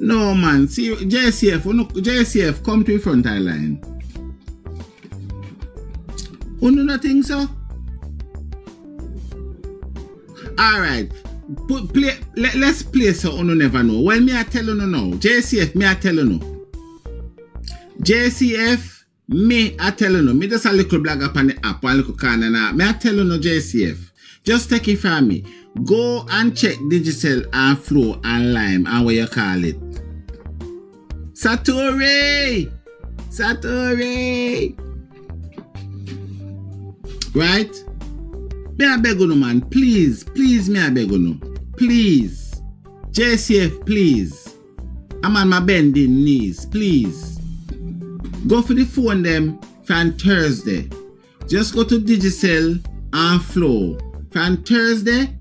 No man, see JCF come to the front line. You not think so? Alright. Let's play so you never know. Well, me I tell you now. JCF, me I tell you now. JCF, me I tell you now. Me just a little blog up on the app, one little corner now. Me I tell you now, JCF. Just take it from me. Go and check Digicel and Flow and Lime and what you call it. Satori! Right? Me I beg you no man. Please, me I beg you no. Please. JCF, please. I'm on my bending knees. Please. Go for the phone them from Thursday. Just go to Digicel and Flow from Thursday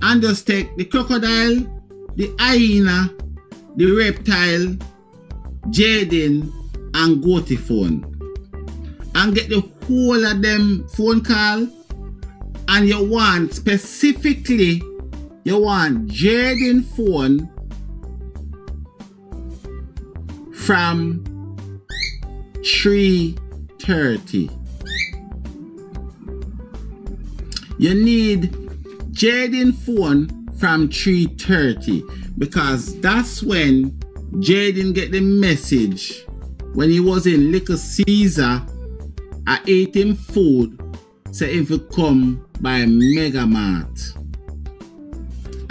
and just take the crocodile, the hyena, the reptile, Jayden and goatee phone and get the whole of them phone call, and you want specifically Jayden phone from 3:30. You need Jayden phone from 3:30 because that's when Jayden get the message when he was in Little Caesar. I ate him food, say if you come by Mega Mart.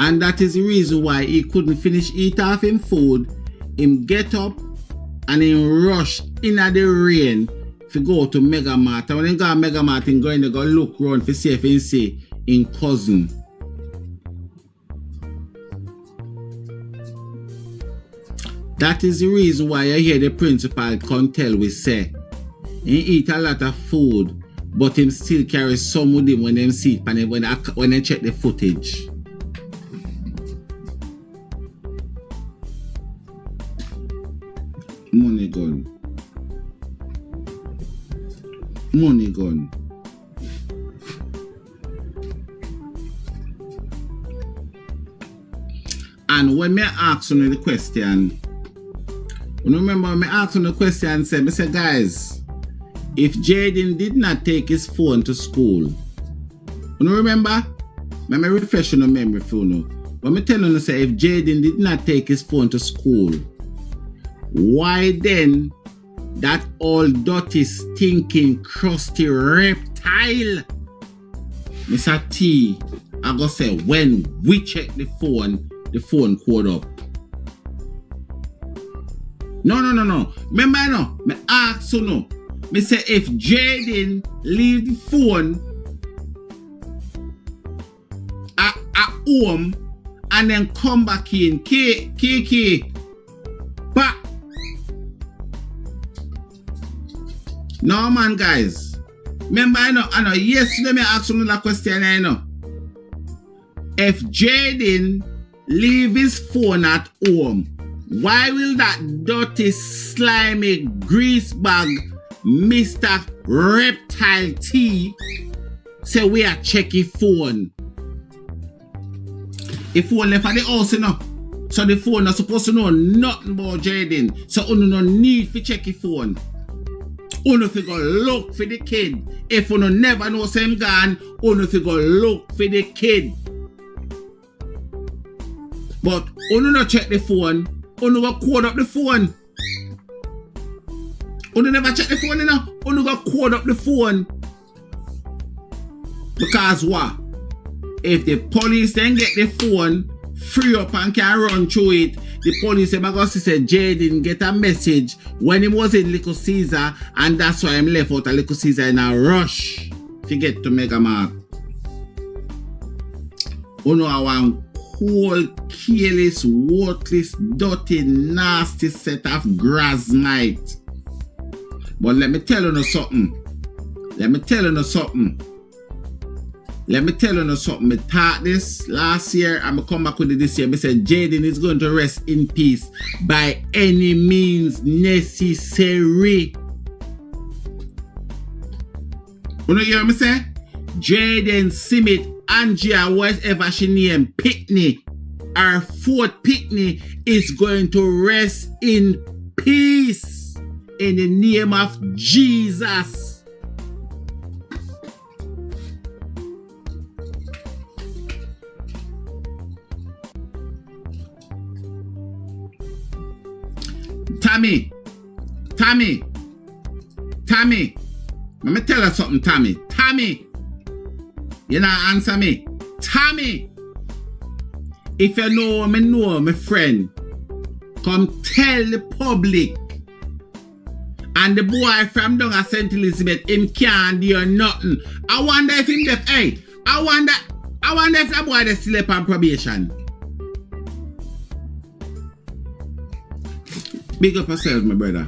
And that is the reason why he couldn't finish eat off him food. Him get up and him rush in at the rain to go to Mega Mart. And when he go to Mega Mart, he going to go look around to see if he see his cousin. That is the reason why I hear the principal can tell we say he eat a lot of food, but him still carry some with him when them see it and when they check the footage. Money gun. And when me ask you the question, you remember when me ask you the question, me say guys, if Jayden did not take his phone to school, you remember? Let me refresh your memory for you. When me tell you say if Jayden did not take his phone to school, why then that old dirty stinking crusty reptile Mr. T I go say when we check the phone code up. No. Remember no, me ask you no. Me say if Jayden leave the phone at home and then come back in, Kiki, but no man guys. Remember I know yesterday me ask you another question I know. If Jayden leave his phone at home, why will that dirty slimy grease bag Mr. Reptile T say we are checking phone? If phone left at the house, you know, so the phone not supposed to know nothing about Jayden. So you no need to check your phone. You fi go look for the kid. If you never know him gone, you fi go look for the kid. But you not check the phone. You go code up the phone. You never check the phone, you know. You go code up the phone. Because what? If the police then get the phone, free up and can run through it, the police say Jayden get a message when he was in Little Caesar, and that's why I'm left out of Little Caesar in a rush to get to Mega Mart. You know I want whole careless, worthless, dirty, nasty set of grass night. But let me tell you something. Me thought this last year, I'm going to come back with it this year. I said Jayden is going to rest in peace by any means necessary. You know hear me say? Jayden, Simit, Angia, whatever she name, Pitney. our fourth picnic is going to rest in peace in the name of Jesus. Tommy, let me tell you something, Tommy, you not answer me. Tommy, if you know my friend, come tell the public. And the boy from down at St. Elizabeth, him can't do nothing. I wonder if him left, I wonder if that boy is still up on probation. Big up yourself, my brother.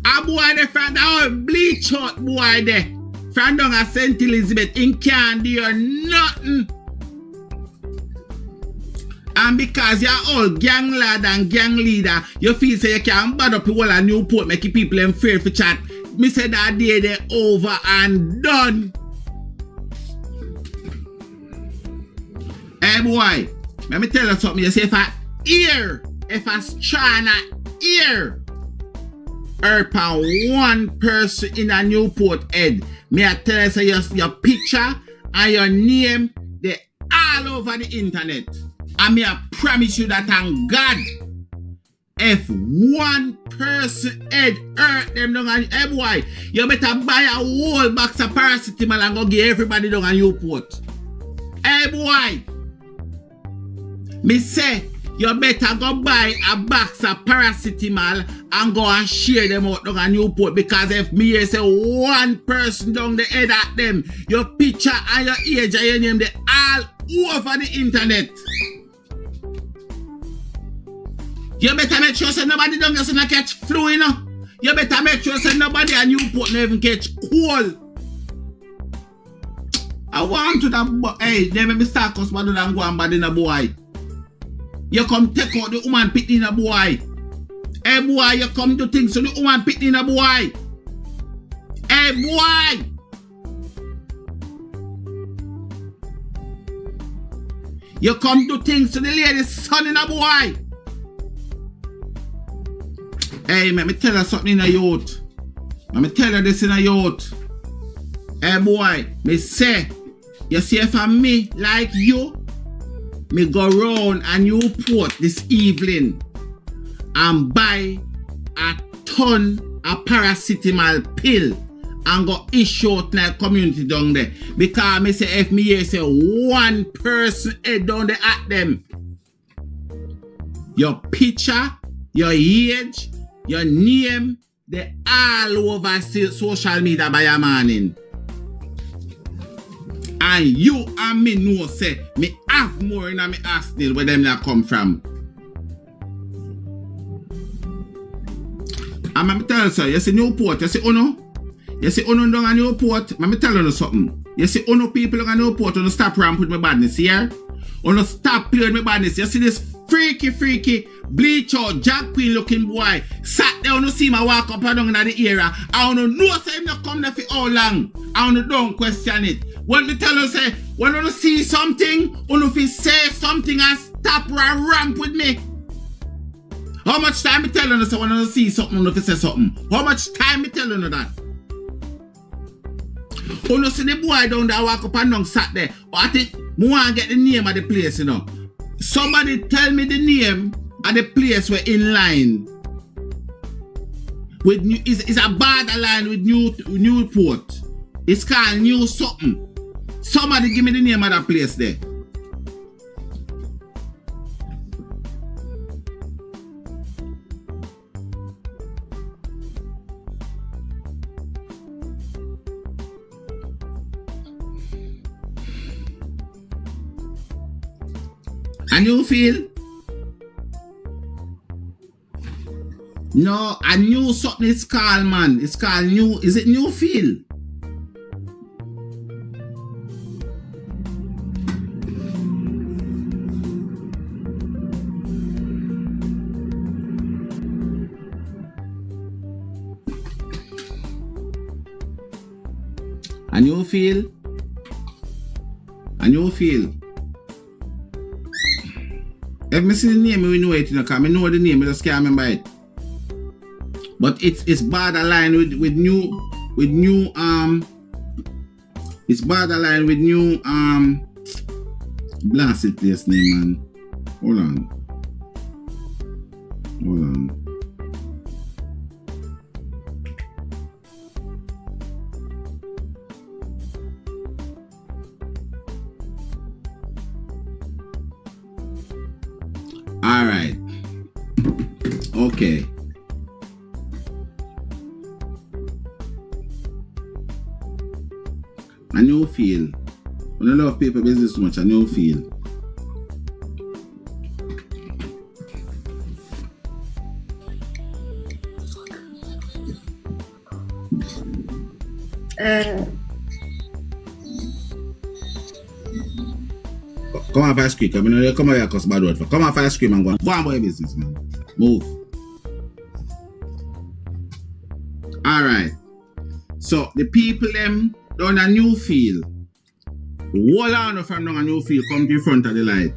A boy there from that bleach out boy there. From down at St. Elizabeth, him can't do nothing. And because you're all gang lad and gang leader, you feel say you can't bad up the whole of Newport, make people afraid for chat. Me say that day they over and done. Hey boy, let me tell you something. You say if a strand ear upon one person in a Newport head, me I tell you say your picture and your name, they all over the internet. And me I promise you that on God, if one person head hurt them down on, hey boy, you better buy a whole box of paracetamol and go give everybody down on Newport. Hey boy, me say, you better go buy a box of paracetamol and go and share them out down on Newport, because if me say one person down the head at them, your picture and your age and your name, they all over the internet. You better make sure say nobody don't just not catch flu, you know. You better make sure say nobody at Newport not even catch cold. I want to that, hey, they make me start cause man don't go and bad in a boy. You come take out the woman pit in a boy. Hey boy, you come do things to the woman pit in a boy. Hey boy. You come do things to the lady's son in a boy. Hey, let me tell you something in a youth. Let me tell you this in a youth. Hey boy, me say, you see if I'm me like you, me go round a Newport this evening and buy a ton of paracetamol pill and go issue out in the community down there. Because me say if me here say one person head down there at them, your picture, your age, your name, they all over social media by your morning. And you and me know say me have more in my Arsenal where them that come from. And I'm telling you, you see Newport, you see Uno down at Newport, let me tell you something. You see Uno people down at Newport, Uno stop ramp with my badness here. Uno stop playing with my badness. You see this freaky bleach out Jack Queen looking boy sat there, Uno see my walk up and down in the area. I don't know say him not come there for how long. I don't question it. When me tell you say, when you see something, you say something and stop and ramp with me. How much time me tell you say when you see something, you say something? How much time me tell you that? You see the boy down there walk up and down sat there. But I think I want to get the name of the place, you know. Somebody tell me the name of the place we're in line. With it's a borderline with Newport. It's called New something. Somebody give me the name of that place there. A Newfield? No, a new something is called, man. It's called New. Is it Newfield? A Newfield? And you feel. If me see the name, we know it, because I know the name, I just can't remember it. But it's borderline with new it's borderline with new blasted place name, man. Hold on. All right. Okay. A Newfield. When I love paper business too much, a Newfield. Come on, fast quick. I mean, come here, cause bad word for. Come on, fast quick, man. Go on, boy, business, man. Move. All right. So the people them down a Newfield, whole on from down a Newfield come to the front of the light.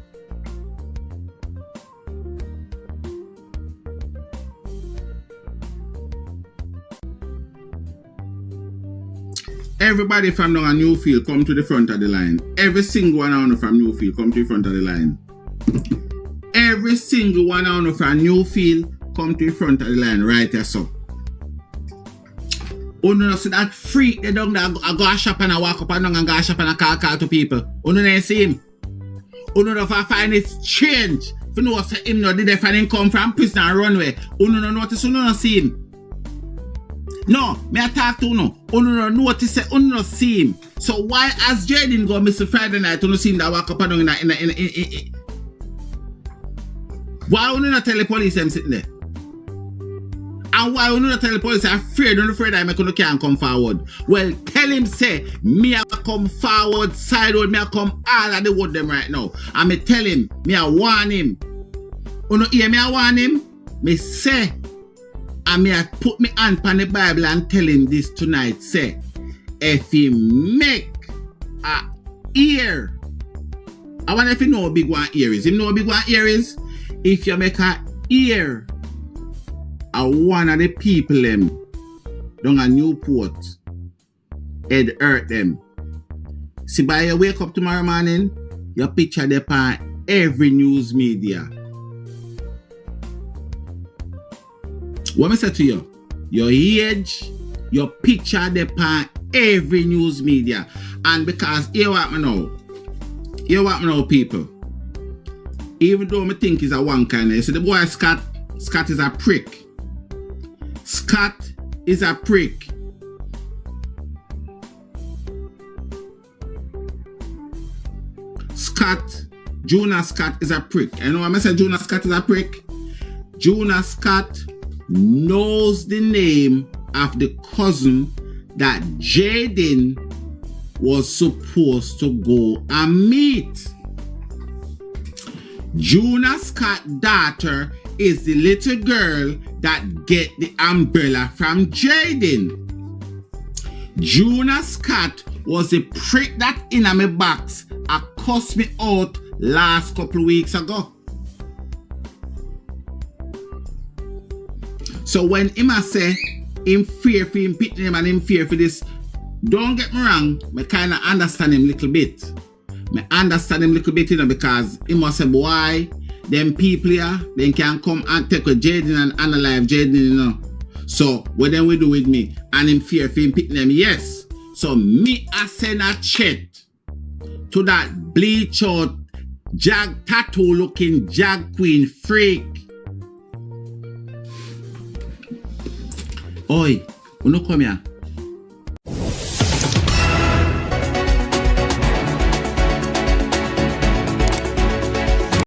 Everybody from down a Newfield come to the front of the line. Every single one on from Newfield come to the front of the line. Every single one on from Newfield come to the front of the line right there, so. Uno see that freak they don't go a shop and I walk up and down and go a shop and I call to people. Uno don't see him. Uno don't find it strange. If you know say him no did they find him come from prison and run away. Uno don't notice, uno don't see him. No, me I talk to Uno. Uno don't notice say uno don't see him. So why as Jayden go Mr. Friday night uno see him that walk up and down in why uno not tell the police them sitting there? And why you not tell the police I'm afraid I can't come forward? Well, tell him say, me I come forward, side road, me I come all of the wood them right now. And me tell him, me I warn him. You know hear me I warn him? Me say, and me I put me hand on the Bible and tell him this tonight, say, if he make a ear, I wonder if you know how big one ear is. You know how big one ear is? If you make a ear, one of the people them down a Newport, it hurt them. See, by you wake up tomorrow morning, your picture there on every news media. What I say to you? Your age, your picture there on every news media. And because here what me know, people. Even though I think he's a one kind of, so the boy Scott is a prick. Scott is a prick. Junior Scott is a prick. You know what I say Junior Scott is a prick? Junior Scott knows the name of the cousin that Jayden was supposed to go and meet. Junior Scott's daughter is the little girl that get the umbrella from Jayden. Junior Scott was the prick that in my box cussed me out last couple of weeks ago. So when him a say him fear for him pitting him and him fear for this, don't get me wrong, I kind of understand him a little bit. Because he must say, boy, them people here, they can come and take with Jayden and analyze Jayden, you know. So, what then we do with me? And him fear for him picking them, yes. So, me I send a chat to that bleach out, jag tattoo looking jag queen freak. Oi, you know come here.